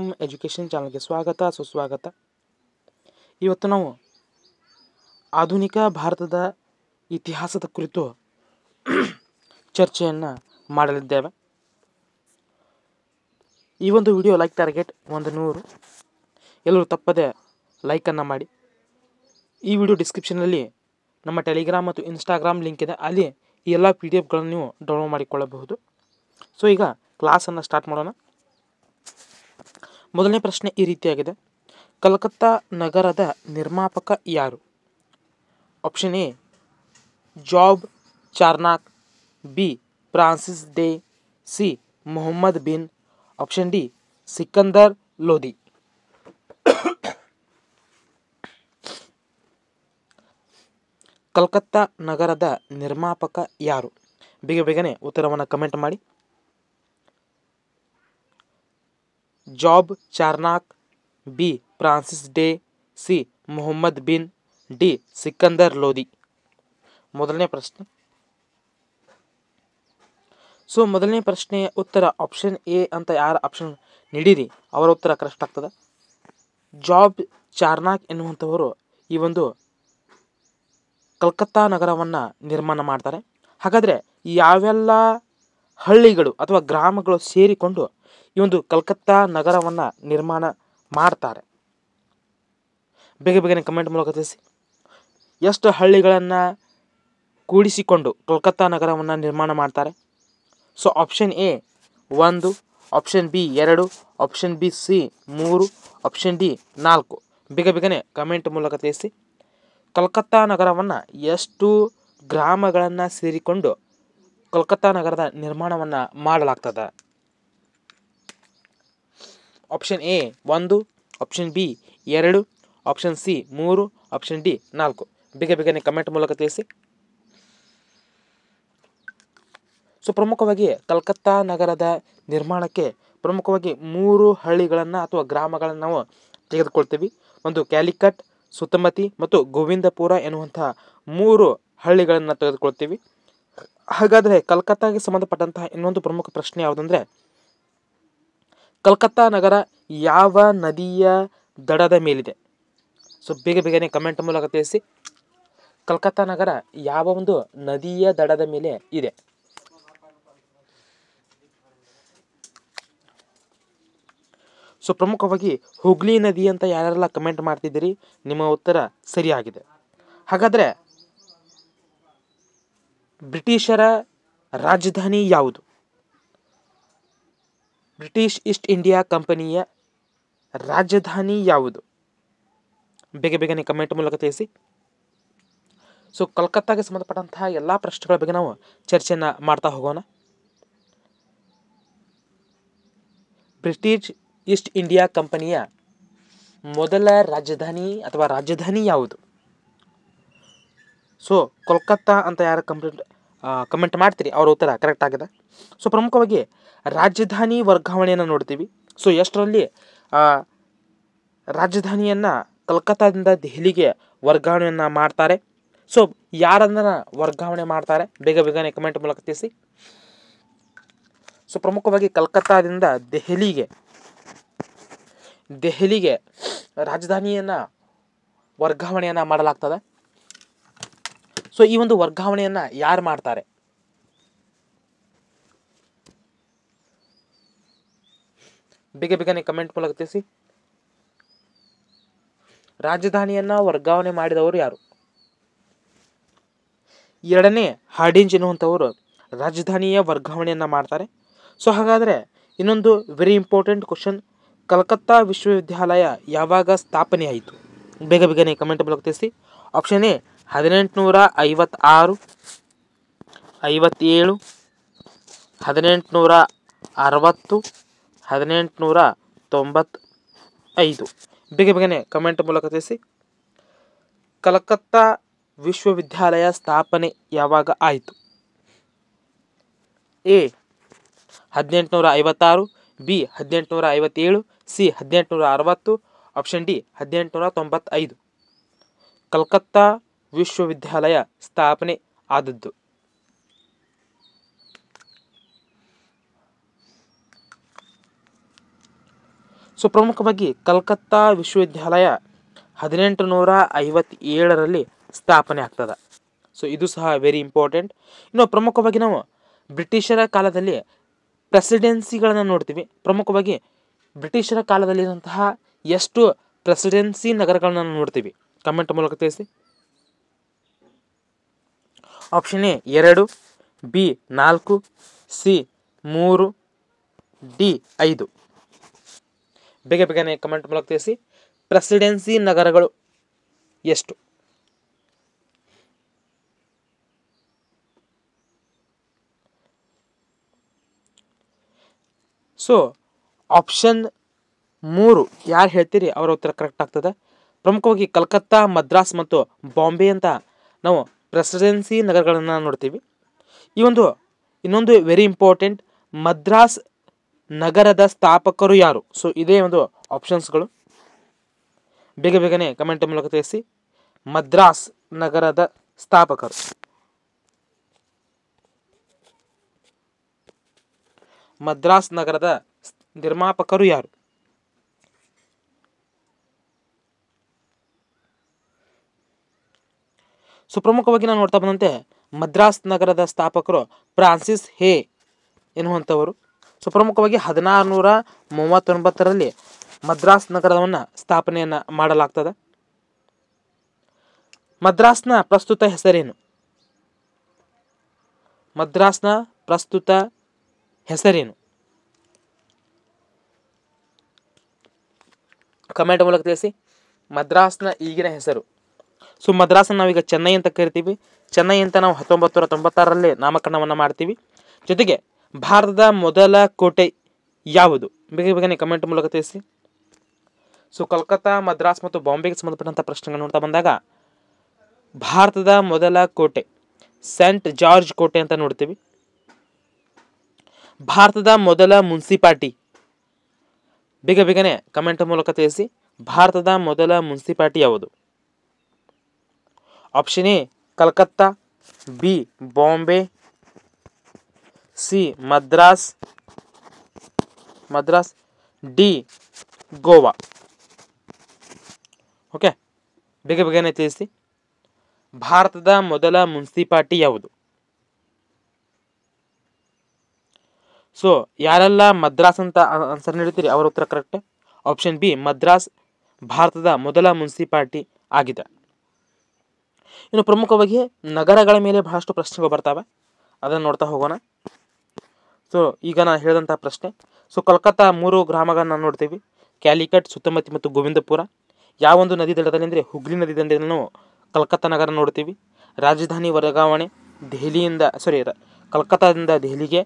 M education ಚಾನಲ್ಗೆ ಸ್ವಾಗತ ಸುಸ್ವಾಗತ. ಇವತ್ತು ನಾವು ಆಧುನಿಕ ಭಾರತದ ಇತಿಹಾಸದ ಕುರಿತು ಚರ್ಚೆಯನ್ನು ಮಾಡಲಿದ್ದೇವೆ. ಈ ಒಂದು ವಿಡಿಯೋ ಲೈಕ್ ಟಾರ್ಗೆಟ್ 100. ಎಲ್ಲರೂ ತಪ್ಪದೆ ಲೈಕನ್ನು ಮಾಡಿ. ಈ ವಿಡಿಯೋ ಡಿಸ್ಕ್ರಿಪ್ಷನಲ್ಲಿ ನಮ್ಮ ಟೆಲಿಗ್ರಾಮ್ ಮತ್ತು ಇನ್ಸ್ಟಾಗ್ರಾಮ್ ಲಿಂಕ್ ಇದೆ, ಅಲ್ಲಿ ಈ ಎಲ್ಲ PDF ನೀವು ಡೌನ್ಲೋಡ್ ಮಾಡಿಕೊಳ್ಳಬಹುದು. ಸೊ ಈಗ ಕ್ಲಾಸನ್ನು ಸ್ಟಾರ್ಟ್ ಮಾಡೋಣ. ಮೊದಲನೇ ಪ್ರಶ್ನೆ ಈ ರೀತಿಯಾಗಿದೆ: ಕಲ್ಕತ್ತಾ ನಗರದ ನಿರ್ಮಾಪಕ ಯಾರು? Option A Job Charnock, B Francis Day, C Mohammad bin, option D Sikandar Lodi. Calcutta ನಗರದ ನಿರ್ಮಾಪಕ ಯಾರು? ಬೇಗನೆ ಉತ್ತರವನ್ನು ಕಮೆಂಟ್ ಮಾಡಿ. Job Charnock, B Francis Day, C Mohammad bin, D Sikandar Lodi. ಮೊದಲನೇ ಪ್ರಶ್ನೆ. ಸೊ ಮೊದಲನೇ ಪ್ರಶ್ನೆಯ ಉತ್ತರ ಆಪ್ಷನ್ ಎ ಅಂತ ಯಾರು ಆಪ್ಷನ್ ನೀಡಿರಿ ಅವರ ಉತ್ತರ ಕರೆಕ್ಟ್ ಆಗ್ತದೆ. ಜಾಬ್ ಚಾರ್ನಾಕ್ ಎನ್ನುವಂಥವರು ಈ ಒಂದು ಕಲ್ಕತ್ತಾ ನಗರವನ್ನು ನಿರ್ಮಾಣ ಮಾಡ್ತಾರೆ. ಹಾಗಾದರೆ ಯಾವೆಲ್ಲ ಹಳ್ಳಿಗಳು ಅಥವಾ ಗ್ರಾಮಗಳು ಸೇರಿಕೊಂಡು ಈ ಒಂದು ಕಲ್ಕತ್ತಾ ನಗರವನ್ನು ನಿರ್ಮಾಣ ಮಾಡ್ತಾರೆ? ಬೇಗನೆ ಕಮೆಂಟ್ ಮೂಲಕ ತಿಳಿಸಿ. ಎಷ್ಟು ಹಳ್ಳಿಗಳನ್ನು ಕೂಡಿಸಿಕೊಂಡು ಕಲ್ಕತ್ತಾ ನಗರವನ್ನು ನಿರ್ಮಾಣ ಮಾಡ್ತಾರೆ? So option A 1, option B 2, option B C 3, option D 4. ಬೇಗನೆ ಕಮೆಂಟ್ ಮೂಲಕ ತಿಳಿಸಿ. ಕಲ್ಕತ್ತಾ ನಗರವನ್ನು ಎಷ್ಟು ಗ್ರಾಮಗಳನ್ನು ಸೇರಿಕೊಂಡು ಕಲ್ಕತ್ತಾ ನಗರದ ನಿರ್ಮಾಣವನ್ನು ಮಾಡಲಾಗ್ತದೆ? Option A 1, option B 2, option C 3, option D 4. ಬೇಗನೆ ಕಮೆಂಟ್ ಮೂಲಕ ತಿಳಿಸಿ. ಸೊ ಪ್ರಮುಖವಾಗಿ ಕಲ್ಕತ್ತಾ ನಗರದ ನಿರ್ಮಾಣಕ್ಕೆ ಪ್ರಮುಖವಾಗಿ 3 ಹಳ್ಳಿಗಳನ್ನು ಅಥವಾ ಗ್ರಾಮಗಳನ್ನು ನಾವು ತೆಗೆದುಕೊಳ್ತೀವಿ. ಒಂದು ಕ್ಯಾಲಿಕಟ್, ಸುತ್ತಮತಿ ಮತ್ತು ಗೋವಿಂದಪುರ ಎನ್ನುವಂತಹ 3 ಹಳ್ಳಿಗಳನ್ನು ತೆಗೆದುಕೊಳ್ತೀವಿ. ಹಾಗಾದರೆ ಕಲ್ಕತ್ತಾಗೆ ಸಂಬಂಧಪಟ್ಟಂತಹ ಇನ್ನೊಂದು ಪ್ರಮುಖ ಪ್ರಶ್ನೆ ಯಾವುದಂದರೆ, ಕಲ್ಕತ್ತಾ ನಗರ ಯಾವ ನದಿಯ ದಡದ ಮೇಲಿದೆ? ಸೊ ಬೇಗನೆ ಕಮೆಂಟ್ ಮೂಲಕ ತಿಳಿಸಿ. ಕಲ್ಕತ್ತಾ ನಗರ ಯಾವ ಒಂದು ನದಿಯ ದಡದ ಮೇಲೆ ಇದೆ? ಸೊ ಪ್ರಮುಖವಾಗಿ ಹುಗ್ಲಿ ನದಿ ಅಂತ ಯಾರೆಲ್ಲ ಕಮೆಂಟ್ ಮಾಡ್ತಿದ್ದೀರಿ, ನಿಮ್ಮ ಉತ್ತರ ಸರಿಯಾಗಿದೆ. ಹಾಗಾದರೆ ಬ್ರಿಟಿಷರ ರಾಜಧಾನಿ ಯಾವುದು? ಬ್ರಿಟಿಷ್ ಈಸ್ಟ್ ಇಂಡಿಯಾ ಕಂಪನಿಯ ರಾಜಧಾನಿ ಯಾವುದು? ಬೇಗನೆ ಕಮೆಂಟ್ ಮೂಲಕ ತಿಳಿಸಿ. ಸೊ ಕಲ್ಕತ್ತಾಗೆ ಸಂಬಂಧಪಟ್ಟಂತಹ ಎಲ್ಲ ಪ್ರಶ್ನೆಗಳ ಬಗ್ಗೆ ನಾವು ಚರ್ಚೆಯನ್ನು ಮಾಡ್ತಾ ಹೋಗೋಣ. ಬ್ರಿಟಿಷ್ ಈಸ್ಟ್ ಇಂಡಿಯಾ ಕಂಪನಿಯ ಮೊದಲ ರಾಜಧಾನಿ ಯಾವುದು? ಸೊ ಕೋಲ್ಕತ್ತಾ ಅಂತ ಯಾರು ಕಮೆಂಟ್ ಮಾಡ್ತೀರಿ ಅವರ ಉತ್ತರ ಕರೆಕ್ಟ್ ಆಗಿದೆ. ಸೊ ಪ್ರಮುಖವಾಗಿ ರಾಜಧಾನಿ ವರ್ಗಾವಣೆಯನ್ನು ನೋಡ್ತೀವಿ. ಸೊ ಎಷ್ಟರಲ್ಲಿ ರಾಜಧಾನಿಯನ್ನು ಕಲ್ಕತ್ತಾದಿಂದ ದೆಹಲಿಗೆ ವರ್ಗಾವಣೆಯನ್ನು ಮಾಡ್ತಾರೆ? ಸೊ ಯಾರನ್ನ ವರ್ಗಾವಣೆ ಮಾಡ್ತಾರೆ? ಬೇಗನೆ ಕಮೆಂಟ್ ಮೂಲಕ ತಿಳಿಸಿ. ಸೊ ಪ್ರಮುಖವಾಗಿ ಕಲ್ಕತ್ತಾದಿಂದ ದೆಹಲಿಗೆ ರಾಜಧಾನಿಯನ್ನು ವರ್ಗಾವಣೆಯನ್ನು ಮಾಡಲಾಗ್ತದೆ. ಸೊ ಈ ಒಂದು ವರ್ಗಾವಣೆಯನ್ನು ಯಾರು ಮಾಡ್ತಾರೆ? ಬೇಗನೆ ಕಮೆಂಟ್ ಮೂಲಕ ತಿಳಿಸಿ. ರಾಜಧಾನಿಯನ್ನು ವರ್ಗಾವಣೆ ಮಾಡಿದವರು ಯಾರು? ಎರಡನೇ ಹಾರ್ಡಿಂಜ್ ಎನ್ನುವಂಥವರು ರಾಜಧಾನಿಯ ವರ್ಗಾವಣೆಯನ್ನು ಮಾಡ್ತಾರೆ. ಸೊ ಹಾಗಾದರೆ ಇನ್ನೊಂದು ವೆರಿ ಇಂಪಾರ್ಟೆಂಟ್ ಕ್ವಶನ್, ಕಲ್ಕತ್ತಾ ವಿಶ್ವವಿದ್ಯಾಲಯ ಯಾವಾಗ ಸ್ಥಾಪನೆ ಆಯಿತು? ಬೇಗನೆ ಕಮೆಂಟ್ ಮೂಲಕ ತಿಳಿಸಿ. Option A 1856, 57, 1860, 1895. ಬೇಗನೆ ಕಮೆಂಟ್ ಮೂಲಕ ತಿಳಿಸಿ. ಕಲ್ಕತ್ತಾ ವಿಶ್ವವಿದ್ಯಾಲಯ ಸ್ಥಾಪನೆ ಯಾವಾಗ ಆಯಿತು? A 1856, B 1857, C 1860, option D 1895. Calcutta ವಿಶ್ವವಿದ್ಯಾಲಯ ಸ್ಥಾಪನೆ ಆದದ್ದು ಸೊ ಪ್ರಮುಖವಾಗಿ ಕಲ್ಕತ್ತಾ ವಿಶ್ವವಿದ್ಯಾಲಯ 1857ರಲ್ಲಿ ಸ್ಥಾಪನೆ ಆಗ್ತದೆ. ಸೊ ಇದು ಸಹ ವೆರಿ ಇಂಪಾರ್ಟೆಂಟ್. ಇನ್ನು ಪ್ರಮುಖವಾಗಿ ನಾವು ಬ್ರಿಟಿಷರ ಕಾಲದಲ್ಲಿ ಪ್ರೆಸಿಡೆನ್ಸಿಗಳನ್ನು ನೋಡ್ತೀವಿ. ಪ್ರಮುಖವಾಗಿ ಬ್ರಿಟಿಷರ ಕಾಲದಲ್ಲಿರುವಂತಹ ಎಷ್ಟು ಪ್ರೆಸಿಡೆನ್ಸಿ ನಗರಗಳನ್ನು ನೋಡ್ತೀವಿ? ಕಮೆಂಟ್ ಮೂಲಕ ತಿಳಿಸಿ. Option A 2, B 4, C 3, D 5. ಬೇಗನೆ ಕಮೆಂಟ್ ಮೂಲಕ ತಿಳಿಸಿ. ಪ್ರೆಸಿಡೆನ್ಸಿ ನಗರಗಳು ಎಷ್ಟು? ಸೊ ಆಪ್ಷನ್ 3 ಯಾರು ಹೇಳ್ತೀರಿ ಅವರ ಉತ್ತರ ಕರೆಕ್ಟ್ ಆಗ್ತದೆ. ಪ್ರಮುಖವಾಗಿ ಕಲ್ಕತ್ತಾ, ಮದ್ರಾಸ್ ಮತ್ತು ಬಾಂಬೆ ಅಂತ ನಾವು ಪ್ರೆಸಿಡೆನ್ಸಿ ನಗರಗಳನ್ನು ನೋಡ್ತೀವಿ. ಈ ಒಂದು ಇನ್ನೊಂದು ವೆರಿ ಇಂಪಾರ್ಟೆಂಟ್, ಮದ್ರಾಸ್ ನಗರದ ಸ್ಥಾಪಕರು ಯಾರು? ಸೊ ಇದೇ ಒಂದು ಆಪ್ಷನ್ಸ್ಗಳು. ಬೇಗನೆ ಕಮೆಂಟ್ ಮೂಲಕ ತಿಳಿಸಿ. ಮದ್ರಾಸ್ ನಗರದ ಸ್ಥಾಪಕರು. ಮದ್ರಾಸ್ ನಗರದ ನಿರ್ಮಾಪಕರು ಯಾರು? ಸೊ ಪ್ರಮುಖವಾಗಿ ನಾವು ನೋಡ್ತಾ ಬಂದಂತೆ ಮದ್ರಾಸ್ ನಗರದ ಸ್ಥಾಪಕರು ಫ್ರಾನ್ಸಿಸ್ ಹೇ ಎನ್ನುವಂಥವರು. ಸೊ ಪ್ರಮುಖವಾಗಿ 1639ರಲ್ಲಿ ಮದ್ರಾಸ್ ನಗರವನ್ನು ಸ್ಥಾಪನೆಯನ್ನು ಮಾಡಲಾಗ್ತದೆ. ಮದ್ರಾಸ್ನ ಪ್ರಸ್ತುತ ಹೆಸರೇನು? ಮದ್ರಾಸ್ನ ಪ್ರಸ್ತುತ ಹೆಸರೇನು? ಕಮೆಂಟ್ ಮೂಲಕ ತಿಳಿಸಿ. ಮದ್ರಾಸ್ನ ಈಗಿನ ಹೆಸರು. ಸೊ ಮದ್ರಾಸನ್ನು ನಾವೀಗ ಚೆನ್ನೈ ಅಂತ ಕರಿತೀವಿ. ಚೆನ್ನೈ ಅಂತ ನಾವು 1996ರಲ್ಲಿ ನಾಮಕರಣವನ್ನು ಮಾಡ್ತೀವಿ. ಜೊತೆಗೆ ಭಾರತದ ಮೊದಲ ಕೋಟೆ ಯಾವುದು? ಬೇಗನೆ ಕಮೆಂಟ್ ಮೂಲಕ ತಿಳಿಸಿ. ಸೊ ಕಲ್ಕತ್ತಾ, ಮದ್ರಾಸ್ ಮತ್ತು ಬಾಂಬೆಗೆ ಸಂಬಂಧಪಟ್ಟಂಥ ಪ್ರಶ್ನೆಗಳು ನೋಡ್ತಾ ಬಂದಾಗ ಭಾರತದ ಮೊದಲ ಕೋಟೆ ಸೇಂಟ್ ಜಾರ್ಜ್ ಕೋಟೆ ಅಂತ ನೋಡ್ತೀವಿ. ಭಾರತದ ಮೊದಲ ಮುನ್ಸಿಪಾಲ್ಟಿ. ಬೇಗನೆ ಕಮೆಂಟ್ ಮೂಲಕ ತಿಳಿಸಿ. ಭಾರತದ ಮೊದಲ ಮುನ್ಸಿಪಾಲ್ಟಿ ಯಾವುದು? Option A Calcutta, B Bombay, C Madras, D Goa. Okay, ಬೇಗನೆ ತಿಳಿಸಿ. ಭಾರತದ ಮೊದಲ ಮುನ್ಸಿಪಾಲ್ಟಿ ಯಾವುದು? ಸೊ ಯಾರೆಲ್ಲ ಮದ್ರಾಸ್ ಅಂತ ಆನ್ಸರ್ ನೀಡ್ತೀರಿ ಅವರ ಉತ್ತರ ಕರೆಕ್ಟ್. ಆಪ್ಷನ್ ಬಿ ಮದ್ರಾಸ್ ಭಾರತದ ಮೊದಲ ಮುನ್ಸಿಪಾಲ್ಟಿ ಆಗಿದೆ. ಇನ್ನು ಪ್ರಮುಖವಾಗಿ ನಗರಗಳ ಮೇಲೆ ಬಹಳಷ್ಟು ಪ್ರಶ್ನೆಗಳು ಬರ್ತವೆ, ಅದನ್ನು ನೋಡ್ತಾ ಹೋಗೋಣ. ಸೊ ಈಗ ನಾನು ಹೇಳಿದಂಥ ಪ್ರಶ್ನೆ. ಸೊ ಕಲ್ಕತ್ತಾ 3 ಗ್ರಾಮಗಳನ್ನ ನೋಡ್ತೀವಿ: ಕ್ಯಾಲಿಕಟ್, ಸುತ್ತಮತಿ ಮತ್ತು ಗೋವಿಂದಪುರ. ಯಾವೊಂದು ನದಿ ದಡದಲ್ಲಿ ಅಂದರೆ ಹುಗ್ಲಿ ನದಿ ದಂಡೆಯಲ್ಲಿ ನಾವು ಕಲ್ಕತ್ತಾ ನಗರ ನೋಡ್ತೀವಿ. ರಾಜಧಾನಿ ವರ್ಗಾವಣೆ ಕಲ್ಕತ್ತಾದಿಂದ ದೆಹಲಿಗೆ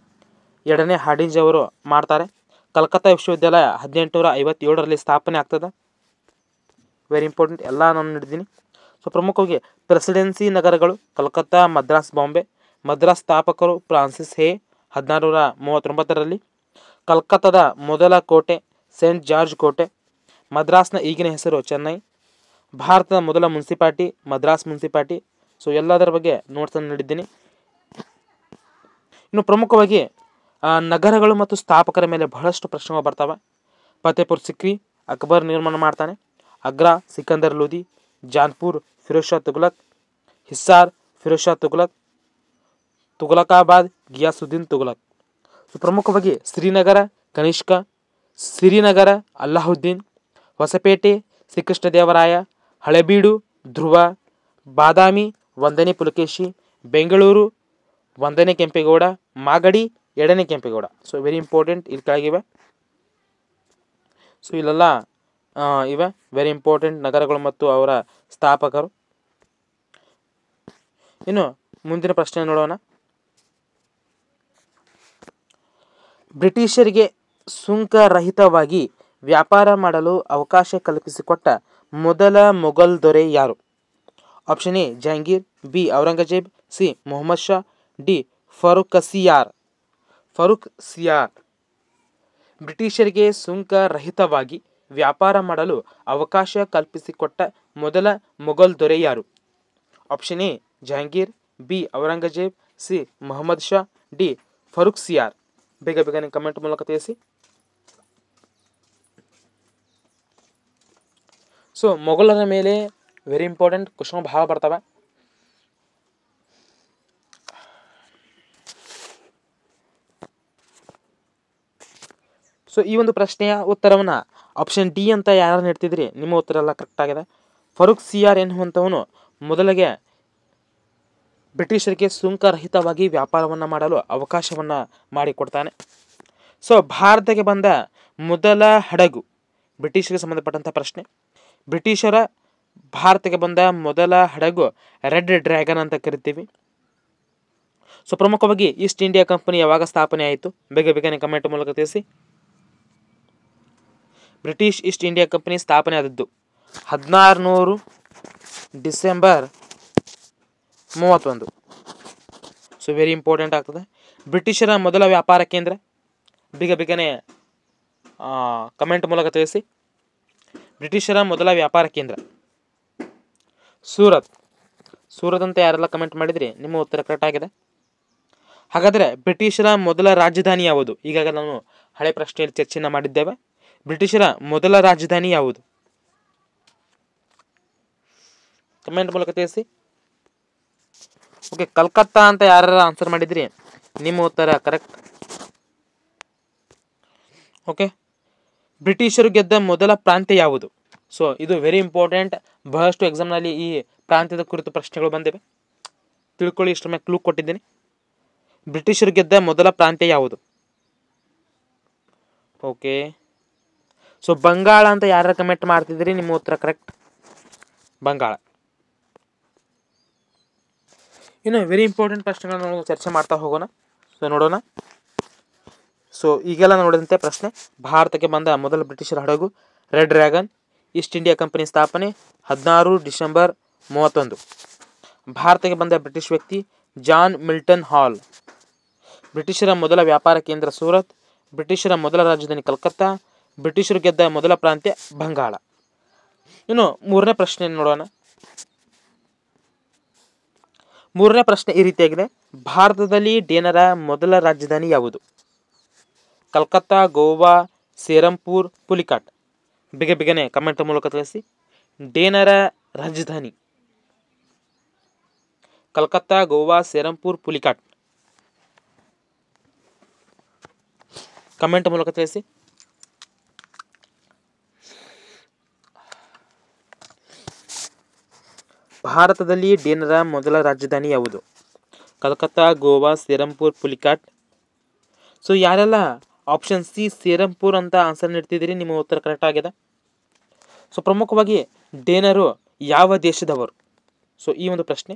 2ನೇ ಹಾರ್ಡಿಂಜ್ ಅವರು ಮಾಡ್ತಾರೆ. ಕಲ್ಕತ್ತಾ ವಿಶ್ವವಿದ್ಯಾಲಯ 1857ರಲ್ಲಿ ಸ್ಥಾಪನೆ ಆಗ್ತದೆ. ವೆರಿ ಇಂಪಾರ್ಟೆಂಟ್, ಎಲ್ಲ ನಾನು ನೀಡಿದ್ದೀನಿ. ಸೊ ಪ್ರಮುಖವಾಗಿ ಪ್ರೆಸಿಡೆನ್ಸಿ ನಗರಗಳು ಕಲ್ಕತ್ತಾ, ಮದ್ರಾಸ್, ಬಾಂಬೆ. ಮದ್ರಾಸ್ ಸ್ಥಾಪಕರು ಫ್ರಾನ್ಸಿಸ್ ಹೇ 1639ರಲ್ಲಿ. ಕಲ್ಕತ್ತಾದ ಮೊದಲ ಕೋಟೆ ಸೇಂಟ್ ಜಾರ್ಜ್ ಕೋಟೆ. ಮದ್ರಾಸ್ನ ಈಗಿನ ಹೆಸರು ಚೆನ್ನೈ. ಭಾರತದ ಮೊದಲ ಮುನ್ಸಿಪಾಲ್ಟಿ ಮದ್ರಾಸ್ ಮುನ್ಸಿಪಾಲ್ಟಿ. ಸೊ ಎಲ್ಲದರ ಬಗ್ಗೆ ನೋಟ್ಸನ್ನು ನೀಡಿದ್ದೀನಿ. ಇನ್ನು ಪ್ರಮುಖವಾಗಿ ನಗರಗಳು ಮತ್ತು ಸ್ಥಾಪಕರ ಮೇಲೆ ಬಹಳಷ್ಟು ಪ್ರಶ್ನೆಗಳು ಬರ್ತವೆ. ಫತೇಪುರ್ ಸಿಕ್ರಿ ಅಕ್ಬರ್ ನಿರ್ಮಾಣ ಮಾಡ್ತಾನೆ. ಆಗ್ರಾ ಸಿಕಂದರ್ ಲೋಧಿ. ಜಾನ್ಪುರ್ ಫಿರೋಜ್ ಶಾ ತುಘಲಕ್. ಹಿಸ್ಸಾರ್ ಫಿರೋಜ್ ಶಾ ತುಘಲಕ್. ತುಘಲಕಾಬಾದ್ ಗಿಯಾಸುದ್ದೀನ್ ತುಘಲಕ್. ಸೊ ಪ್ರಮುಖವಾಗಿ ಶ್ರೀನಗರ ಕನಿಷ್ಕ. ಸಿರಿನಗರ ಅಲ್ಲಾವುದ್ದೀನ್. ಹೊಸಪೇಟೆ ಶ್ರೀಕೃಷ್ಣದೇವರಾಯ. ಹಳೆಬೀಡು ಧ್ರುವ. ಬಾದಾಮಿ 1ನೇ ಪುಲಕೇಶಿ. ಬೆಂಗಳೂರು 1ನೇ ಕೆಂಪೇಗೌಡ. ಮಾಗಡಿ 2ನೇ ಕೆಂಪೇಗೌಡ. ಸೊ ವೆರಿ ಇಂಪಾರ್ಟೆಂಟ್, ಇಲ್ಲಿ ಕೆಳಗಿವೆ. ಸೊ ಇಲ್ಲೆಲ್ಲ ಇವೆ ವೆರಿ ಇಂಪಾರ್ಟೆಂಟ್ ನಗರಗಳು ಮತ್ತು ಅವರ ಸ್ಥಾಪಕರು. ಇನ್ನು ಮುಂದಿನ ಪ್ರಶ್ನೆ ನೋಡೋಣ. ಬ್ರಿಟಿಷರಿಗೆ ಸುಂಕರಹಿತವಾಗಿ ವ್ಯಾಪಾರ ಮಾಡಲು ಅವಕಾಶ ಕಲ್ಪಿಸಿಕೊಟ್ಟ ಮೊದಲ ಮೊಘಲ್ ದೊರೆ ಯಾರು? Option A Jahangir, B Aurangzeb, C Mohammad Shah, D Farrukh Siyar. ಬ್ರಿಟಿಷರಿಗೆ ಸುಂಕರಹಿತವಾಗಿ ವ್ಯಾಪಾರ ಮಾಡಲು ಅವಕಾಶ ಕಲ್ಪಿಸಿಕೊಟ್ಟ ಮೊದಲ ಮೊಘಲ್ ದೊರೆ ಯಾರು? Option A Jahangir, B Aurangzeb, C Mohammad Shah, D Farrukh Siyar. ಬೇಗನೆ ಕಮೆಂಟ್ ಮೂಲಕ ತಿಳಿಸಿ. ಸೊ ಮೊಘಲರ ಮೇಲೆ ವೆರಿ ಇಂಪಾರ್ಟೆಂಟ್ ಕ್ವಶನ್ ಭಾಳ ಬರ್ತವೆ. ಸೊ ಈ ಒಂದು ಪ್ರಶ್ನೆಯ ಉತ್ತರವನ್ನು ಆಪ್ಷನ್ ಡಿ ಅಂತ ಯಾರು ನೀಡ್ತಿದ್ರಿ, ನಿಮ್ಮ ಉತ್ತರ ಎಲ್ಲ ಕರೆಕ್ಟ್ ಆಗಿದೆ. ಫರೂಕ್ ಸಿಯಾರ್ ಎನ್ನುವಂಥವನು ಮೊದಲಿಗೆ ಬ್ರಿಟಿಷರಿಗೆ ಸುಂಕರಹಿತವಾಗಿ ವ್ಯಾಪಾರವನ್ನು ಮಾಡಲು ಅವಕಾಶವನ್ನು ಮಾಡಿಕೊಡ್ತಾನೆ. ಸೊ ಭಾರತಕ್ಕೆ ಬಂದ ಮೊದಲ ಹಡಗು, ಬ್ರಿಟಿಷರಿಗೆ ಸಂಬಂಧಪಟ್ಟಂಥ ಪ್ರಶ್ನೆ. ಬ್ರಿಟಿಷರ ಭಾರತಕ್ಕೆ ಬಂದ ಮೊದಲ ಹಡಗು ರೆಡ್ ಡ್ರ್ಯಾಗನ್ ಅಂತ ಕರಿತೀವಿ. ಸೊ ಪ್ರಮುಖವಾಗಿ ಈಸ್ಟ್ ಇಂಡಿಯಾ ಕಂಪನಿ ಯಾವಾಗ ಸ್ಥಾಪನೆ ಆಯಿತು, ಬೇಗನೆ ಕಮೆಂಟ್ ಮೂಲಕ ತಿಳಿಸಿ. ಬ್ರಿಟಿಷ್ ಈಸ್ಟ್ ಇಂಡಿಯಾ ಕಂಪನಿ ಸ್ಥಾಪನೆ ಆದದ್ದು 1600 ಡಿಸೆಂಬರ್ 31. ಸೊ ವೆರಿ ಇಂಪಾರ್ಟೆಂಟ್ ಆಗ್ತದೆ. ಬ್ರಿಟಿಷರ ಮೊದಲ ವ್ಯಾಪಾರ ಕೇಂದ್ರ, ಬೇಗನೆ ಕಮೆಂಟ್ ಮೂಲಕ ತಿಳಿಸಿ. ಬ್ರಿಟಿಷರ ಮೊದಲ ವ್ಯಾಪಾರ ಕೇಂದ್ರ ಸೂರತ್ ಅಂತ ಯಾರೆಲ್ಲ ಕಮೆಂಟ್ ಮಾಡಿದ್ರಿ, ನಿಮ್ಮ ಉತ್ತರ ಕರೆಕ್ಟ್ ಆಗಿದೆ. ಹಾಗಾದರೆ ಬ್ರಿಟಿಷರ ಮೊದಲ ರಾಜಧಾನಿ ಯಾವುದು? ಈಗಾಗಲೇ ನಾನು ಹಳೆ ಪ್ರಶ್ನೆಯಲ್ಲಿ ಚರ್ಚೆಯನ್ನು ಮಾಡಿದ್ದೇವೆ. ಬ್ರಿಟಿಷರ ಮೊದಲ ರಾಜಧಾನಿ ಯಾವುದು? ಕಮೆಂಟ್ ಮೂಲಕ ತಿಳಿಸಿ. ಓಕೆ, ಕಲ್ಕತ್ತಾ ಅಂತ ಯಾರು ಆನ್ಸರ್ ಮಾಡಿದ್ರಿ, ನಿಮ್ಮ ಉತ್ತರ ಕರೆಕ್ಟ್. ಓಕೆ, ಬ್ರಿಟಿಷರು ಗೆದ್ದ ಮೊದಲ ಪ್ರಾಂತ್ಯ ಯಾವುದು? ಸೊ ಇದು ವೆರಿ ಇಂಪಾರ್ಟೆಂಟ್. ಬಹಳಷ್ಟು ಎಕ್ಸಾಮ್ನಲ್ಲಿ ಈ ಪ್ರಾಂತ್ಯದ ಕುರಿತು ಪ್ರಶ್ನೆಗಳು ಬಂದಿವೆ, ತಿಳ್ಕೊಳ್ಳಿ. ಇಷ್ಟರ ಮೇಲೆ ಕ್ಲೂ ಕೊಟ್ಟಿದ್ದೀನಿ. ಬ್ರಿಟಿಷರು ಗೆದ್ದ ಮೊದಲ ಪ್ರಾಂತ್ಯ ಯಾವುದು? ಓಕೆ, ಸೊ ಬಂಗಾಳ ಅಂತ ಯಾರು ಕಮೆಂಟ್ ಮಾಡ್ತಿದ್ದೀರಿ, ನಿಮ್ಮ ಉತ್ತರ ಕರೆಕ್ಟ್, ಬಂಗಾಳ. ಇನ್ನು ವೆರಿ ಇಂಪಾರ್ಟೆಂಟ್ ಪ್ರಶ್ನೆಗಳನ್ನ ನಾವು ಚರ್ಚೆ ಮಾಡ್ತಾ ಹೋಗೋಣ. ಸೊ ನೋಡೋಣ. ಸೊ ಈಗೆಲ್ಲ ನೋಡಿದಂತೆ ಪ್ರಶ್ನೆ, ಭಾರತಕ್ಕೆ ಬಂದ ಮೊದಲ ಬ್ರಿಟಿಷರ ಹಡಗು red dragon. East India company ಸ್ಥಾಪನೆ 16 ಡಿಸೆಂಬರ್ 31. ಭಾರತಕ್ಕೆ ಬಂದ ಬ್ರಿಟಿಷ್ ವ್ಯಕ್ತಿ ಜಾನ್ ಮಿಲ್ಟನ್ ಹಾಲ್. ಬ್ರಿಟಿಷರ ಮೊದಲ ವ್ಯಾಪಾರ ಕೇಂದ್ರ ಸೂರತ್. ಬ್ರಿಟಿಷರ ಮೊದಲ ರಾಜಧಾನಿ ಕಲ್ಕತ್ತಾ. ಬ್ರಿಟಿಷರು ಗೆದ್ದ ಮೊದಲ ಪ್ರಾಂತ್ಯ ಬಂಗಾಳ. ಇನ್ನು ಮೂರನೇ ಪ್ರಶ್ನೆ ನೋಡೋಣ. ಮೂರನೇ ಪ್ರಶ್ನೆ ಈ ರೀತಿಯಾಗಿದೆ, ಭಾರತದಲ್ಲಿ ಡೇನರ ಮೊದಲ ರಾಜಧಾನಿ ಯಾವುದು? ಕಲ್ಕತ್ತಾ, ಗೋವಾ, ಸೇರಂಪುರ್, ಪುಲಿಕಾಟ್. ಬೇಗನೆ ಕಮೆಂಟ್ ಮೂಲಕ ತಿಳಿಸಿ. ಡೇನರ ರಾಜಧಾನಿ ಕಲ್ಕತ್ತಾ, ಗೋವಾ, ಸೇರಂಪುರ್, ಪುಲಿಕಾಟ್. ಕಮೆಂಟ್ ಮೂಲಕ ತಿಳಿಸಿ. ಭಾರತದಲ್ಲಿ ಡೇನರ ಮೊದಲ ರಾಜಧಾನಿ ಯಾವುದು? ಕಲ್ಕತ್ತಾ, ಗೋವಾ, ಸೇರಂಪುರ್, ಪುಲಿಕಾಟ್. ಸೊ ಯಾರೆಲ್ಲ ಆಪ್ಷನ್ ಸಿ ಸೇರಂಪುರ್ ಅಂತ ಆನ್ಸರ್ ನೀಡ್ತಿದ್ದೀರಿ, ನಿಮ್ಮ ಉತ್ತರ ಕರೆಕ್ಟ್ ಆಗಿದೆ. ಸೊ ಪ್ರಮುಖವಾಗಿ ಡೇನರು ಯಾವ ದೇಶದವರು? ಸೊ ಈ ಒಂದು ಪ್ರಶ್ನೆ.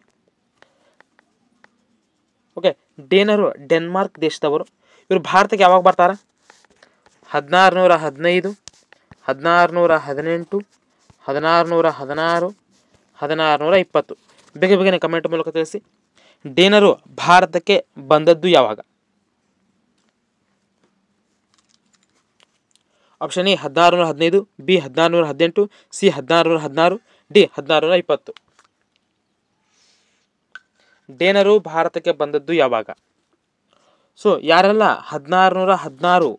ಓಕೆ, ಡೇನರು ಡೆನ್ಮಾರ್ಕ್ ದೇಶದವರು. ಇವರು ಭಾರತಕ್ಕೆ ಯಾವಾಗ ಬರ್ತಾರೆ? 1615, 1618, 1616, 1620. ಬೇಗನೆ ಕಮೆಂಟ್ ಮೂಲಕ ತಿಳಿಸಿ. ಡೇನರು ಭಾರತಕ್ಕೆ ಬಂದದ್ದು ಯಾವಾಗ? Option A 1615, B 1618, C 1616, D 1620. ಡೇನರು ಭಾರತಕ್ಕೆ ಬಂದದ್ದು ಯಾವಾಗ? ಸೊ ಯಾರೆಲ್ಲ 1616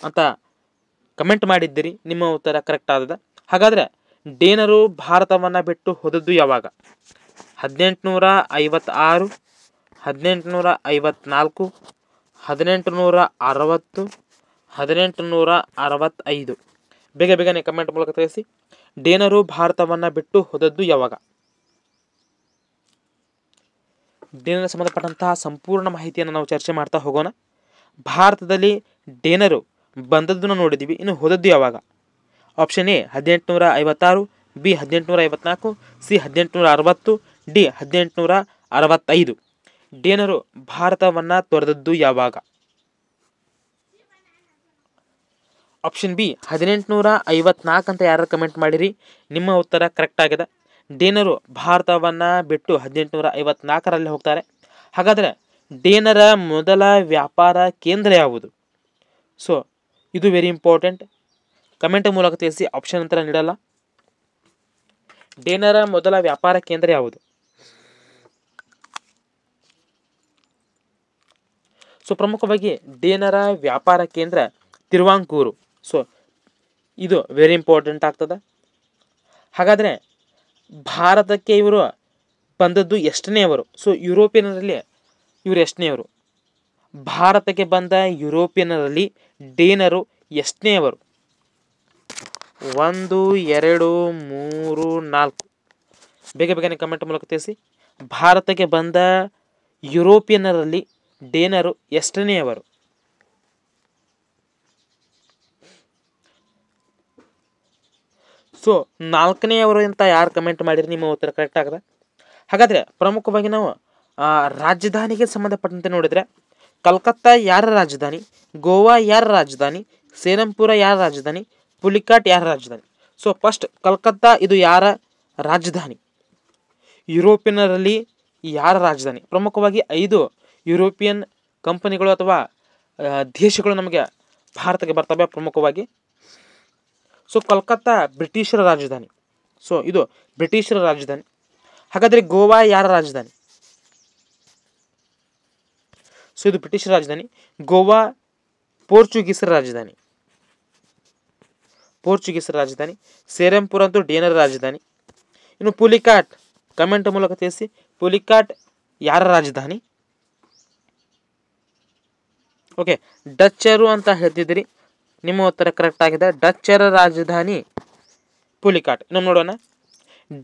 ಅಂತ ಕಮೆಂಟ್ ಮಾಡಿದ್ದೀರಿ, ನಿಮ್ಮ ಉತ್ತರ ಕರೆಕ್ಟ್ ಆದದ. ಹಾಗಾದರೆ ಡೇನರು ಭಾರತವನ್ನು ಬಿಟ್ಟು ಹೋದದ್ದು ಯಾವಾಗ? 1856, 1854, 1860, 1865. ಬೇಗನೆ ಕಮೆಂಟ್ ಮೂಲಕ ತಿಳಿಸಿ. ಡೇನರು ಭಾರತವನ್ನು ಬಿಟ್ಟು ಹೋದದ್ದು ಯಾವಾಗ? ಡೇನರ್ ಸಂಬಂಧಪಟ್ಟಂತಹ ಸಂಪೂರ್ಣ ಮಾಹಿತಿಯನ್ನು ನಾವು ಚರ್ಚೆ ಮಾಡ್ತಾ ಹೋಗೋಣ. ಭಾರತದಲ್ಲಿ ಡೇನರು ಬಂದದ್ದನ್ನು ನೋಡಿದ್ದೀವಿ, ಇನ್ನು ಹೋದದ್ದು ಯಾವಾಗ? Option A 1856, B 1854, C 1860, D 1865. ಡೇನರು ಭಾರತವನ್ನು ತೊರೆದದ್ದು ಯಾವಾಗ? ಆಪ್ಷನ್ ಬಿ 1854 ಅಂತ ಯಾರು ಕಮೆಂಟ್ ಮಾಡಿರಿ, ನಿಮ್ಮ ಉತ್ತರ ಕರೆಕ್ಟ್ ಆಗಿದೆ. ಡೇನರು ಭಾರತವನ್ನು ಬಿಟ್ಟು 1854ರಲ್ಲಿ ಹೋಗ್ತಾರೆ. ಹಾಗಾದರೆ ಡೇನರ ಮೊದಲ ವ್ಯಾಪಾರ ಕೇಂದ್ರ ಯಾವುದು? ಸೊ ಇದು ವೆರಿ ಇಂಪಾರ್ಟೆಂಟ್, ಕಮೆಂಟ್ ಮೂಲಕ ತಿಳಿಸಿ, ಆಪ್ಷನ್ ಅಂತ ನೀಡಲ್ಲ. ಡೇನರ ಮೊದಲ ವ್ಯಾಪಾರ ಕೇಂದ್ರ ಯಾವುದು? ಸೊ ಪ್ರಮುಖವಾಗಿ ಡೇನರ ವ್ಯಾಪಾರ ಕೇಂದ್ರ ತಿರುವಾಂಕೂರು. ಸೊ ಇದು ವೆರಿ ಇಂಪಾರ್ಟೆಂಟ್ ಆಗ್ತದೆ. ಹಾಗಾದರೆ ಭಾರತಕ್ಕೆ ಇವರು ಬಂದದ್ದು ಎಷ್ಟನೆಯವರು? ಸೊ ಯುರೋಪಿಯನರಲ್ಲಿ ಇವರು ಎಷ್ಟನೆಯವರು? ಭಾರತಕ್ಕೆ ಬಂದ ಯುರೋಪಿಯನರಲ್ಲಿ ಡೇನರು ಎಷ್ಟನೆಯವರು? 1 2 3 4 ಬೇಗ ಬೇಗನೆ ಕಮೆಂಟ್ ಮೂಲಕ ತಿಳಿಸಿ. ಭಾರತಕ್ಕೆ ಬಂದ ಯುರೋಪಿಯನರಲ್ಲಿ ಡೇನರು ಎಷ್ಟನೆಯವರು? ಸೊ 4ನೆಯವರು ಅಂತ ಯಾರು ಕಮೆಂಟ್ ಮಾಡಿರಿ ನಿಮ್ಮ ಉತ್ತರ ಕರೆಕ್ಟ್ ಆಗದ. ಹಾಗಾದರೆ ಪ್ರಮುಖವಾಗಿ ನಾವು ರಾಜಧಾನಿಗೆ ಸಂಬಂಧಪಟ್ಟಂತೆ ನೋಡಿದರೆ ಕಲ್ಕತ್ತಾ ಯಾರ ರಾಜಧಾನಿ, ಗೋವಾ ಯಾರ ರಾಜಧಾನಿ, ಸೇರಂಪುರ ಯಾರ ರಾಜಧಾನಿ, ಪುಲಿಕಾಟ್ ಯಾರ ರಾಜಧಾನಿ? ಸೊ ಫಸ್ಟ್ ಕಲ್ಕತ್ತಾ ಇದು ಯಾರ ರಾಜಧಾನಿ? ಯುರೋಪಿಯನರಲ್ಲಿ ಯಾರ ರಾಜಧಾನಿ? ಪ್ರಮುಖವಾಗಿ 5 ಯುರೋಪಿಯನ್ ಕಂಪನಿಗಳು ಅಥವಾ ದೇಶಗಳು ನಮಗೆ ಭಾರತಕ್ಕೆ ಬರ್ತವೆ ಪ್ರಮುಖವಾಗಿ. ಸೊ ಕಲ್ಕತ್ತಾ ಬ್ರಿಟಿಷರ ರಾಜಧಾನಿ. ಸೊ ಇದು ಬ್ರಿಟಿಷರ ರಾಜಧಾನಿ. ಹಾಗಾದರೆ ಗೋವಾ ಯಾರ ರಾಜಧಾನಿ? ಸೊ ಇದು ಬ್ರಿಟಿಷರ ರಾಜಧಾನಿ. ಗೋವಾ ಪೋರ್ಚುಗೀಸರ ರಾಜಧಾನಿ. ಪೋರ್ಚುಗೀಸರ ರಾಜಧಾನಿ. ಸೇರಂಪುರ ಅಂತೂ ಡೇನರ ರಾಜಧಾನಿ. ಇನ್ನು ಪುಲಿಕಾಟ್ ಕಮೆಂಟ್ ಮೂಲಕ ತಿಳಿಸಿ, ಪುಲಿಕಾಟ್ ಯಾರ ರಾಜಧಾನಿ? ಓಕೆ, ಡಚ್ಚರು ಅಂತ ಹೇಳ್ತಿದ್ದೀರಿ, ನಿಮ್ಮ ಉತ್ತರ ಕರೆಕ್ಟ್ ಆಗಿದೆ. ಡಚ್ಚರ ರಾಜಧಾನಿ ಪುಲಿಕಾಟ್. ಇನ್ನು ನೋಡೋಣ,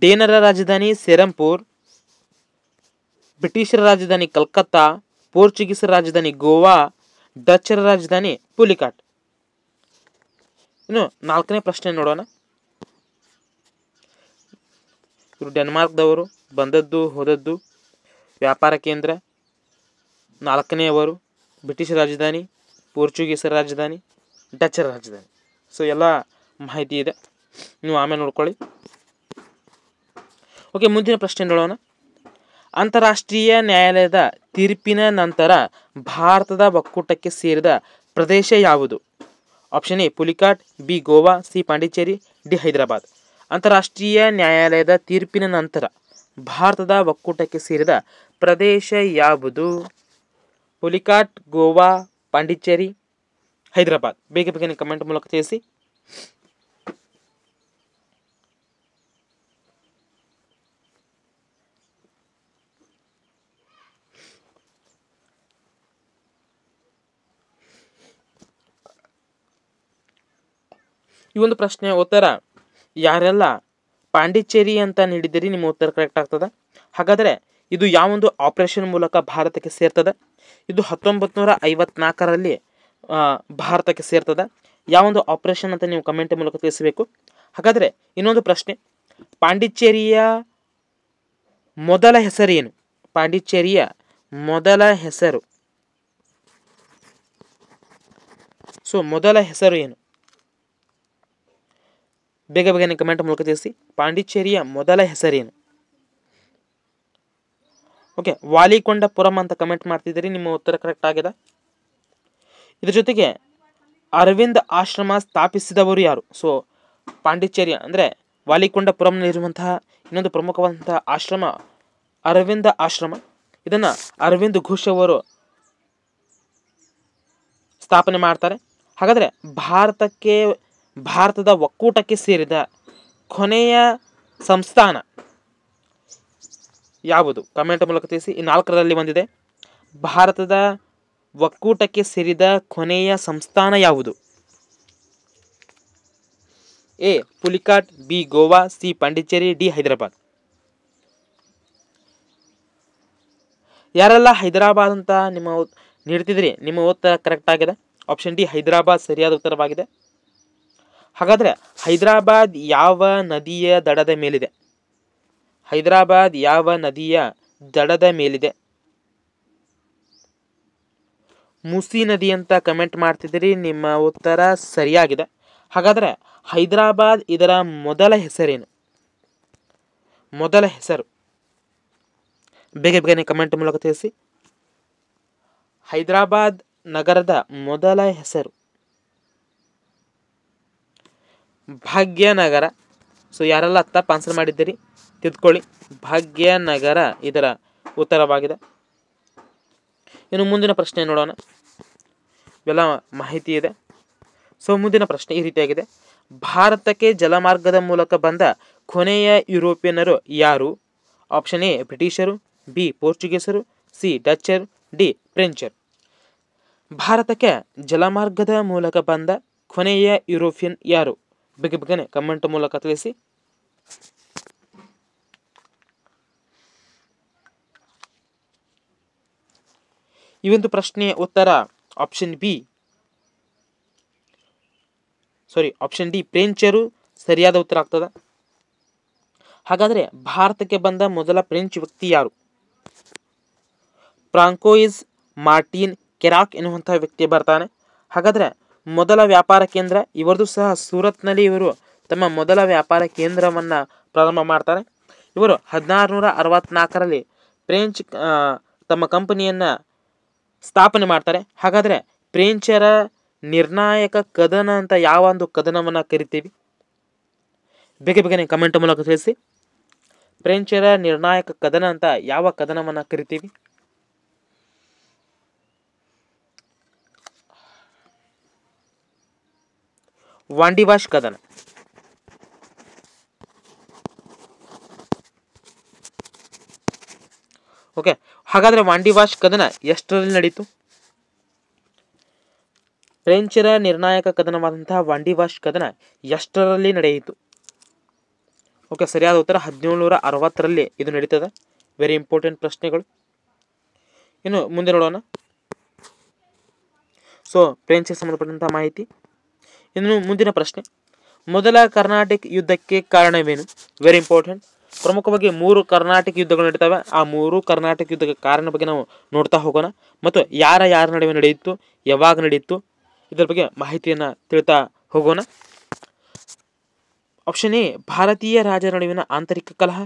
ಡೇನರ ರಾಜಧಾನಿ ಸೇರಂಪುರ್, ಬ್ರಿಟಿಷರ ರಾಜಧಾನಿ ಕಲ್ಕತ್ತಾ, ಪೋರ್ಚುಗೀಸರ ರಾಜಧಾನಿ ಗೋವಾ, ಡಚ್ಚರ ರಾಜಧಾನಿ ಪುಲಿಕಾಟ್. ಇನ್ನು 4ನೇ ಪ್ರಶ್ನೆ ನೋಡೋಣ. ಇವರು ಡೆನ್ಮಾರ್ಕ್ದವರು, ಬಂದದ್ದು ಹೋದದ್ದು, ವ್ಯಾಪಾರ ಕೇಂದ್ರ, 4ನೆಯವರು, ಬ್ರಿಟಿಷ್ ರಾಜಧಾನಿ, ಪೋರ್ಚುಗೀಸರ ರಾಜಧಾನಿ, ಡಚ್ಚರ ರಾಜಧಾನಿ. ಸೊ ಎಲ್ಲ ಮಾಹಿತಿ ಇದೆ, ನೀವು ಆಮೇಲೆ ನೋಡ್ಕೊಳ್ಳಿ. ಓಕೆ, ಮುಂದಿನ ಪ್ರಶ್ನೆ ನೋಡೋಣ. ಅಂತಾರಾಷ್ಟ್ರೀಯ ನ್ಯಾಯಾಲಯದ ತೀರ್ಪಿನ ನಂತರ ಭಾರತದ ಒಕ್ಕೂಟಕ್ಕೆ ಸೇರಿದ ಪ್ರದೇಶ ಯಾವುದು? Option A Pulicat, B Goa, C Pondicherry, D Hyderabad. ಅಂತಾರಾಷ್ಟ್ರೀಯ ನ್ಯಾಯಾಲಯದ ತೀರ್ಪಿನ ನಂತರ ಭಾರತದ ಒಕ್ಕೂಟಕ್ಕೆ ಸೇರಿದ ಪ್ರದೇಶ ಯಾವುದು? ಪುಲಿಕಾಟ್, ಗೋವಾ, ಪಾಂಡಿಚೇರಿ, ಹೈದರಾಬಾದ್. ಬೇಗ ಬೇಗನೆ ಕಮೆಂಟ್ ಮೂಲಕ ತಿಳಿಸಿ. ಈ ಒಂದು ಪ್ರಶ್ನೆಯ ಉತ್ತರ ಯಾರೆಲ್ಲ ಪಾಂಡಿಚೇರಿ ಅಂತ ನೀಡಿದ್ದೀರಿ ನಿಮ್ಮ ಉತ್ತರ ಕರೆಕ್ಟ್ ಆಗ್ತದೆ. ಹಾಗಾದರೆ ಇದು ಯಾವೊಂದು ಆಪರೇಷನ್ ಮೂಲಕ ಭಾರತಕ್ಕೆ ಸೇರ್ತದೆ? ಇದು 1954ರಲ್ಲಿ ಭಾರತಕ್ಕೆ ಸೇರ್ತದೆ. ಯಾವೊಂದು ಆಪರೇಷನ್ ಅಂತ ನೀವು ಕಮೆಂಟ್ ಮೂಲಕ ತಿಳಿಸಬೇಕು. ಹಾಗಾದರೆ ಇನ್ನೊಂದು ಪ್ರಶ್ನೆ, ಪಾಂಡಿಚೇರಿಯ ಮೊದಲ ಹೆಸರೇನು? ಪಾಂಡಿಚೇರಿಯ ಮೊದಲ ಹೆಸರು. ಸೊ ಮೊದಲ ಹೆಸರು ಏನು? ಬೇಗ ಬೇಗನೆ ಕಮೆಂಟ್ ಮೂಲಕ ತಿಳಿಸಿ. ಪಾಂಡಿಚೇರಿಯ ಮೊದಲ ಹೆಸರೇನು? ಓಕೆ, ವಾಲಿಕೊಂಡಪುರಂ ಅಂತ ಕಮೆಂಟ್ ಮಾಡ್ತಿದ್ದೀರಿ, ನಿಮ್ಮ ಉತ್ತರ ಕರೆಕ್ಟ್ ಆಗಿದೆ. ಇದ್ರ ಜೊತೆಗೆ ಅರವಿಂದ್ ಆಶ್ರಮ ಸ್ಥಾಪಿಸಿದವರು ಯಾರು? ಸೊ ಪಾಂಡಿಚೇರಿ ಅಂದರೆ ವಾಲಿಕೊಂಡಪುರಂನಲ್ಲಿರುವಂತಹ ಇನ್ನೊಂದು ಪ್ರಮುಖವಾದಂತಹ ಆಶ್ರಮ ಅರವಿಂದ ಆಶ್ರಮ. ಇದನ್ನು ಅರವಿಂದ್ ಘೋಷ್ ಅವರು ಸ್ಥಾಪನೆ ಮಾಡ್ತಾರೆ. ಹಾಗಾದರೆ ಭಾರತದ ಒಕ್ಕೂಟಕ್ಕೆ ಸೇರಿದ ಕೊನೆಯ ಸಂಸ್ಥಾನ ಯಾವುದು? ಕಮೆಂಟ್ ಮೂಲಕ ತಿಳಿಸಿ. ಈ 4ರಲ್ಲಿ ಬಂದಿದೆ. ಭಾರತದ ಒಕ್ಕೂಟಕ್ಕೆ ಸೇರಿದ ಕೊನೆಯ ಸಂಸ್ಥಾನ ಯಾವುದು? A Pulicat, B Goa, C Pondicherry, D Hyderabad. ಯಾರೆಲ್ಲ ಹೈದರಾಬಾದ್ ಅಂತ ನೀಡ್ತಿದ್ರಿ ನಿಮ್ಮ ಉತ್ತರ ಕರೆಕ್ಟ್ ಆಗಿದೆ. ಆಪ್ಷನ್ ಡಿ ಹೈದರಾಬಾದ್ ಸರಿಯಾದ ಉತ್ತರವಾಗಿದೆ. ಹಾಗಾದರೆ ಹೈದರಾಬಾದ್ ಯಾವ ನದಿಯ ದಡದ ಮೇಲಿದೆ? ಹೈದರಾಬಾದ್ ಯಾವ ನದಿಯ ದಡದ ಮೇಲಿದೆ? ಮೂಸಿ ನದಿ ಅಂತ ಕಮೆಂಟ್ ಮಾಡ್ತಿದ್ದೀರಿ, ನಿಮ್ಮ ಉತ್ತರ ಸರಿಯಾಗಿದೆ. ಹಾಗಾದರೆ ಹೈದರಾಬಾದ್ ಇದರ ಮೊದಲ ಹೆಸರೇನು? ಮೊದಲ ಹೆಸರು ಬೇಗ ಬೇಗನೆ ಕಮೆಂಟ್ ಮೂಲಕ ತಿಳಿಸಿ. ಹೈದರಾಬಾದ್ ನಗರದ ಮೊದಲ ಹೆಸರು ಭಾಗ್ಯನಗರ. ಸೊ ಯಾರೆಲ್ಲ ತಪ್ಪು ಆನ್ಸರ್ ಮಾಡಿದ್ದೀರಿ ತಿದ್ಕೊಳ್ಳಿ. ಭಾಗ್ಯನಗರ ಇದರ ಉತ್ತರವಾಗಿದೆ. ಇನ್ನು ಮುಂದಿನ ಪ್ರಶ್ನೆ ನೋಡೋಣ. ಇವೆಲ್ಲ ಮಾಹಿತಿ ಇದೆ. ಸೊ ಮುಂದಿನ ಪ್ರಶ್ನೆ ಈ ರೀತಿಯಾಗಿದೆ, ಭಾರತಕ್ಕೆ ಜಲಮಾರ್ಗದ ಮೂಲಕ ಬಂದ ಕೊನೆಯ ಯುರೋಪಿಯನ್ನರು ಯಾರು? ಆಪ್ಷನ್ ಎ ಬ್ರಿಟಿಷರು, ಬಿ ಪೋರ್ಚುಗೀಸರು, ಸಿ ಡಚ್ಚರು, ಡಿ ಫ್ರೆಂಚರು. ಭಾರತಕ್ಕೆ ಜಲಮಾರ್ಗದ ಮೂಲಕ ಬಂದ ಕೊನೆಯ ಯುರೋಪಿಯನ್ ಯಾರು? ಬೇಗನೆ ಕಮೆಂಟ್ ಮೂಲಕ ತಿಳಿಸಿ. ಈ ಒಂದು ಪ್ರಶ್ನೆಯ ಉತ್ತರ ಆಪ್ಷನ್ ಡಿ ಫ್ರೆಂಚರು ಸರಿಯಾದ ಉತ್ತರ ಆಗ್ತದ. ಹಾಗಾದ್ರೆ ಭಾರತಕ್ಕೆ ಬಂದ ಮೊದಲ ಫ್ರೆಂಚ್ ವ್ಯಕ್ತಿ ಯಾರು? ಫ್ರಾಂಕೋಯಿಸ್ ಮಾರ್ಟಿನ್ ಕೆರಾಕ್ ಎನ್ನುವಂತಹ ವ್ಯಕ್ತಿ ಬರ್ತಾನೆ. ಹಾಗಾದ್ರೆ ಮೊದಲ ವ್ಯಾಪಾರ ಕೇಂದ್ರ ಇವರದು ಸಹ ಸೂರತ್ನಲ್ಲಿ ಇವರು ತಮ್ಮ ಮೊದಲ ವ್ಯಾಪಾರ ಕೇಂದ್ರವನ್ನ ಪ್ರಾರಂಭ ಮಾಡ್ತಾರೆ. ಇವರು 1664ರಲ್ಲಿ ಫ್ರೆಂಚ್ ತಮ್ಮ ಕಂಪನಿಯನ್ನ ಸ್ಥಾಪನೆ ಮಾಡ್ತಾರೆ. ಹಾಗಾದ್ರೆ ಫ್ರೆಂಚರ ನಿರ್ಣಾಯಕ ಕದನ ಅಂತ ಯಾವ ಒಂದು ಕದನವನ್ನ ಕರಿತೀವಿ? ಬೇಗನೆ ಕಮೆಂಟ್ ಮೂಲಕ ತಿಳಿಸಿ. ಫ್ರೆಂಚರ ನಿರ್ಣಾಯಕ ಕದನ ಅಂತ ಯಾವ ಕದನವನ್ನ ಕರಿತೀವಿ? ವಾಂಡಿವಾಶ್ ಕದನ. ಓಕೆ, ಹಾಗಾದ್ರೆ ವಾಂಡಿವಾಶ್ ಕದನ ಎಷ್ಟರಲ್ಲಿ ನಡೀತು? ಫ್ರೆಂಚರ ನಿರ್ಣಾಯಕ ಕದನವಾದಂತಹ ವಾಂಡಿವಾಶ್ ಕದನ ಎಷ್ಟರಲ್ಲಿ ನಡೆಯಿತು? ಓಕೆ, ಸರಿಯಾದ ಉತ್ತರ 1760ರಲ್ಲಿ ಇದು ನಡೀತದೆ. ವೆರಿ ಇಂಪಾರ್ಟೆಂಟ್ ಪ್ರಶ್ನೆಗಳು. ಇನ್ನು ಮುಂದೆ ನೋಡೋಣ. ಸೊ ಫ್ರೆಂಚ್ಗೆ ಸಂಬಂಧಪಟ್ಟಂತಹ ಮಾಹಿತಿ. ಇನ್ನು ಮುಂದಿನ ಪ್ರಶ್ನೆ, ಮೊದಲ ಕರ್ನಾಟಕ ಯುದ್ಧಕ್ಕೆ ಕಾರಣವೇನು? Very important. ಪ್ರಮುಖವಾಗಿ 3 ಕರ್ನಾಟಕ ಯುದ್ಧಗಳು ನಡೀತವೆ. ಆ 3 ಕರ್ನಾಟಕ ಯುದ್ಧದ ಕಾರಣ ಬಗ್ಗೆ ನಾವು ನೋಡ್ತಾ ಹೋಗೋಣ. ಮತ್ತು ಯಾರ ನಡುವೆ ನಡೆಯಿತು, ಯಾವಾಗ ನಡೆಯಿತು, ಇದರ ಬಗ್ಗೆ ಮಾಹಿತಿಯನ್ನು ತಿಳ್ತಾ ಹೋಗೋಣ. ಆಪ್ಷನ್ ಎ ಭಾರತೀಯ ರಾಜರ ನಡುವಿನ ಆಂತರಿಕ ಕಲಹ,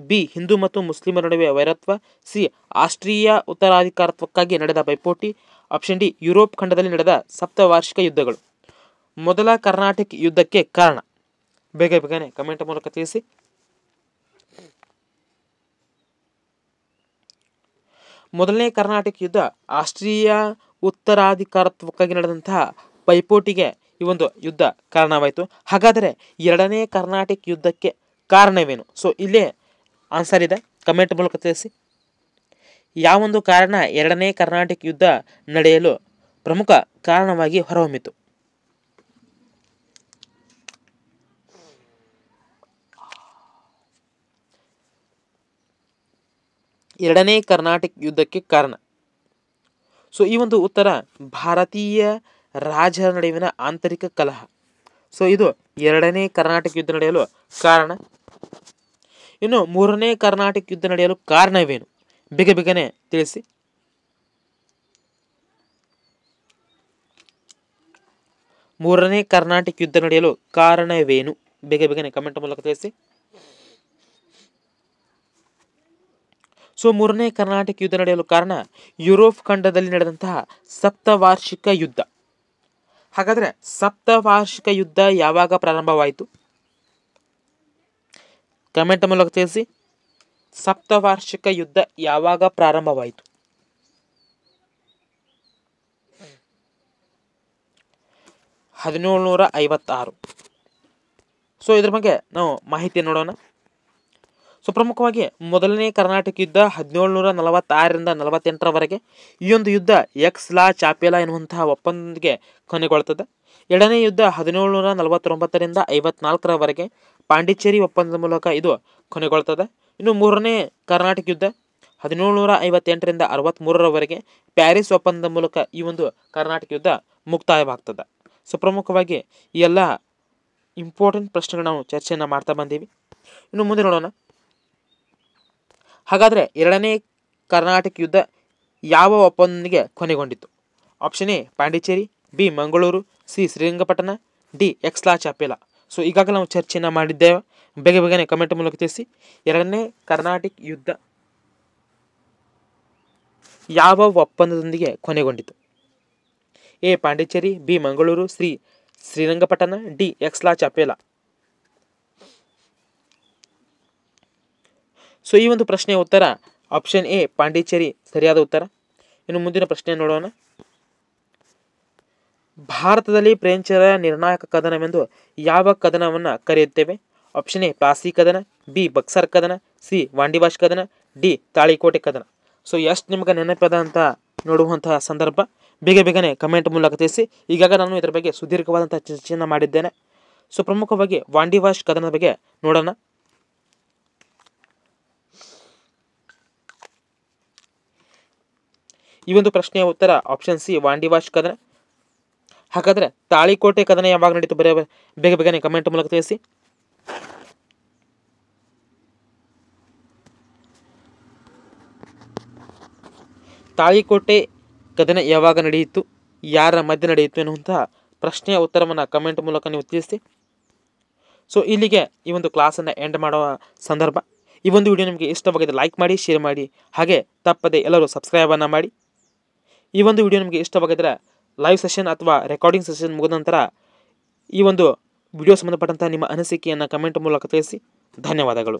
ಬಿ ಹಿಂದೂ ಮತ್ತು ಮುಸ್ಲಿಮರ ನಡುವೆ ವೈರತ್ವ, ಸಿ ಆಸ್ಟ್ರಿಯಾ ಉತ್ತರಾಧಿಕಾರತ್ವಕ್ಕಾಗಿ ನಡೆದ ಪೈಪೋಟಿ, ಆಪ್ಷನ್ ಡಿ ಯುರೋಪ್ ಖಂಡದಲ್ಲಿ ನಡೆದ ಸಪ್ತವಾರ್ಷಿಕ ಯುದ್ಧಗಳು. ಮೊದಲ ಕರ್ನಾಟಕ ಯುದ್ಧಕ್ಕೆ ಕಾರಣ ಬೇಗನೆ ಕಮೆಂಟ್ ಮೂಲಕ ತಿಳಿಸಿ. ಮೊದಲನೇ ಕರ್ನಾಟಕ ಯುದ್ಧ ಆಸ್ಟ್ರಿಯಾ ಉತ್ತರಾಧಿಕಾರತ್ವಕ್ಕಾಗಿ ನಡೆದಂತಹ ಪೈಪೋಟಿಗೆ ಈ ಒಂದು ಯುದ್ಧ ಕಾರಣವಾಯಿತು. ಹಾಗಾದರೆ ಎರಡನೇ ಕರ್ನಾಟಕ ಯುದ್ಧಕ್ಕೆ ಕಾರಣವೇನು? ಸೊ ಇಲ್ಲೇ ಆನ್ಸರ್ ಇದೆ, ಕಮೆಂಟ್ ಮೂಲಕ ತಿಳಿಸಿ. ಯಾವೊಂದು ಕಾರಣ ಎರಡನೇ ಕರ್ನಾಟಕ ಯುದ್ಧ ನಡೆಯಲು ಪ್ರಮುಖ ಕಾರಣವಾಗಿ ಹೊರಹೊಮ್ಮಿತು? ಎರಡನೇ ಕರ್ನಾಟಕ ಯುದ್ಧಕ್ಕೆ ಕಾರಣ. ಸೊ ಈ ಒಂದು ಉತ್ತರ ಭಾರತೀಯ ರಾಜರ ನಡುವಿನ ಆಂತರಿಕ ಕಲಹ. ಸೊ ಇದು ಎರಡನೇ ಕರ್ನಾಟಕ ಯುದ್ಧ ನಡೆಯಲು ಕಾರಣ. ಇನ್ನು ಮೂರನೇ ಕರ್ನಾಟಕ ಯುದ್ಧ ನಡೆಯಲು ಕಾರಣವೇನು? ಬೇಗನೆ ತಿಳಿಸಿ. ಮೂರನೇ ಕರ್ನಾಟಕ ಯುದ್ಧ ನಡೆಯಲು ಕಾರಣವೇನು? ಬೇಗನೆ ಕಮೆಂಟ್ ಮೂಲಕ ತಿಳಿಸಿ. ಸೊ ಮೂರನೇ ಕರ್ನಾಟಕ ಯುದ್ಧ ನಡೆಯಲು ಕಾರಣ ಯುರೋಪ್ ಖಂಡದಲ್ಲಿ ನಡೆದಂತಹ ಸಪ್ತವಾರ್ಷಿಕ ಯುದ್ಧ. ಹಾಗಾದ್ರೆ ಸಪ್ತವಾರ್ಷಿಕ ಯುದ್ಧ ಯಾವಾಗ ಪ್ರಾರಂಭವಾಯಿತು? ಕಮೆಂಟ್ ಮೂಲಕ ತಿಳಿಸಿ. ಸಪ್ತವಾರ್ಷಿಕ ಯುದ್ಧ ಯಾವಾಗ ಪ್ರಾರಂಭವಾಯಿತು? 1756. ಸೊ ಇದ್ರ ಬಗ್ಗೆ ನಾವು ಮಾಹಿತಿ ನೋಡೋಣ. ಸೊ ಪ್ರಮುಖವಾಗಿ ಮೊದಲನೇ ಕರ್ನಾಟಕ ಯುದ್ಧ 1746ರಿಂದ 48ರವರೆಗೆ. ಈ ಒಂದು ಯುದ್ಧ ಎಕ್ಸ್ ಲಾ ಚಾಪೆಲಾ ಎನ್ನುವಂತಹ ಒಪ್ಪಂದಕ್ಕೆ ಕೊನೆಗೊಳ್ಳುತ್ತದೆ. ಎರಡನೇ ಯುದ್ಧ 1749ರಿಂದ 54ರವರೆಗೆ ಪಾಂಡಿಚೇರಿ ಒಪ್ಪಂದದ ಮೂಲಕ ಇದು ಕೊನೆಗೊಳ್ಳುತ್ತದೆ. ಇನ್ನು ಮೂರನೇ ಕರ್ನಾಟಕ ಯುದ್ಧ 1758ರಿಂದ 63ರವರೆಗೆ ಪ್ಯಾರಿಸ್ ಒಪ್ಪಂದದ ಮೂಲಕ ಈ ಒಂದು ಕರ್ನಾಟಕ ಯುದ್ಧ ಮುಕ್ತಾಯವಾಗ್ತದೆ. ಸೊ ಪ್ರಮುಖವಾಗಿ ಈ ಎಲ್ಲ ಇಂಪಾರ್ಟೆಂಟ್ ಪ್ರಶ್ನೆಗಳು ನಾವು ಚರ್ಚೆಯನ್ನು ಮಾಡ್ತಾ ಬಂದೀವಿ. ಇನ್ನು ಮುಂದೆ ನೋಡೋಣ. ಹಾಗಾದರೆ ಎರಡನೇ ಕರ್ನಾಟಕ ಯುದ್ಧ ಯಾವ ಒಪ್ಪಂದದೊಂದಿಗೆ ಕೊನೆಗೊಂಡಿತು? Option A Pondicherry, B Mangaluru, C Srirangapatna, D Aix la Chapelle. So ಈಗಾಗಲೇ ನಾವು ಚರ್ಚೆಯನ್ನು ಮಾಡಿದ್ದೇವೆ. ಬೇಗನೆ ಕಮೆಂಟ್ ಮೂಲಕ ತಿಳಿಸಿ. ಎರಡನೇ ಕರ್ನಾಟಕ ಯುದ್ಧ ಯಾವ ಒಪ್ಪಂದದೊಂದಿಗೆ ಕೊನೆಗೊಂಡಿತು? A Pondicherry, B Mangaluru, C Srirangapatna, D Aix la Chapelle. So ಈ ಒಂದು ಪ್ರಶ್ನೆಯ ಉತ್ತರ ಆಪ್ಷನ್ ಎ ಪಾಂಡಿಚೇರಿ ಸರಿಯಾದ ಉತ್ತರ. ಇನ್ನು ಮುಂದಿನ ಪ್ರಶ್ನೆ ನೋಡೋಣ. ಭಾರತದಲ್ಲಿ ಫ್ರೆಂಚರ ನಿರ್ಣಾಯಕ ಕದನವೆಂದು ಯಾವ ಕದನವನ್ನು ಕರೆಯುತ್ತೇವೆ? ಆಪ್ಷನ್ ಎ ಪ್ಲಾಸಿ ಕದನ, ಬಿ ಬಕ್ಸರ್ ಕದನ, ಸಿ ವಾಂಡಿವಾಶ್ ಕದನ, ಡಿ ತಾಳಿಕೋಟೆ ಕದನ. ಸೊ ಎಷ್ಟು ನಿಮ್ಗೆ ನೆನಪದ ಅಂತ ನೋಡುವಂತಹ ಸಂದರ್ಭ ಬೇಗ ಬೇಗನೆ ಕಮೆಂಟ್ ಮೂಲಕ ತಿಳಿಸಿ. ಈಗಾಗ ನಾನು ಇದರ ಬಗ್ಗೆ ಸುದೀರ್ಘವಾದಂಥ ಚರ್ಚೆಯನ್ನು ಮಾಡಿದ್ದೇನೆ. ಸೊ ಪ್ರಮುಖವಾಗಿ ವಾಂಡಿವಾಶ್ ಕದನದ ಬಗ್ಗೆ ನೋಡೋಣ. ಈ ಒಂದು ಪ್ರಶ್ನೆಯ ಉತ್ತರ ಆಪ್ಷನ್ ಸಿ ವಾಂಡಿವಾಶ್ ಕದನ. ಹಾಗಾದರೆ ತಾಳಿಕೋಟೆ ಕದನ ಯಾವಾಗ ನಡೀತು ಬೇಗ ಬೇಗನೆ ಕಮೆಂಟ್ ಮೂಲಕ ತಿಳಿಸಿ. ತಾಳಿಕೋಟೆ ಕದನ ಯಾವಾಗ ನಡೆಯಿತು, ಯಾರ ಮಧ್ಯೆ ನಡೆಯಿತು ಎನ್ನುವಂತಹ ಪ್ರಶ್ನೆಯ ಉತ್ತರವನ್ನು ಕಮೆಂಟ್ ಮೂಲಕ ನೀವು ತಿಳಿಸಿ. ಸೊ ಇಲ್ಲಿಗೆ ಈ ಒಂದು ಕ್ಲಾಸನ್ನು ಎಂಡ್ ಮಾಡುವ ಸಂದರ್ಭ. ಈ ಒಂದು ವಿಡಿಯೋ ನಿಮಗೆ ಇಷ್ಟವಾಗಿದೆ ಲೈಕ್ ಮಾಡಿ, ಶೇರ್ ಮಾಡಿ, ಹಾಗೆ ತಪ್ಪದೆ ಎಲ್ಲರೂ ಸಬ್ಸ್ಕ್ರೈಬನ್ನು ಮಾಡಿ. ಈ ಒಂದು ವಿಡಿಯೋ ನಿಮಗೆ ಇಷ್ಟವಾಗಿದ್ದರೆ ಲೈವ್ ಸೆಷನ್ ಅಥವಾ ರೆಕಾರ್ಡಿಂಗ್ ಸೆಷನ್ ಮುಗಿದ ನಂತರ ಈ ಒಂದು ವಿಡಿಯೋ ಸಂಬಂಧಪಟ್ಟಂಥ ನಿಮ್ಮ ಅನಿಸಿಕೆಯನ್ನು ಕಮೆಂಟ್ ಮೂಲಕ ತಿಳಿಸಿ. ಧನ್ಯವಾದಗಳು.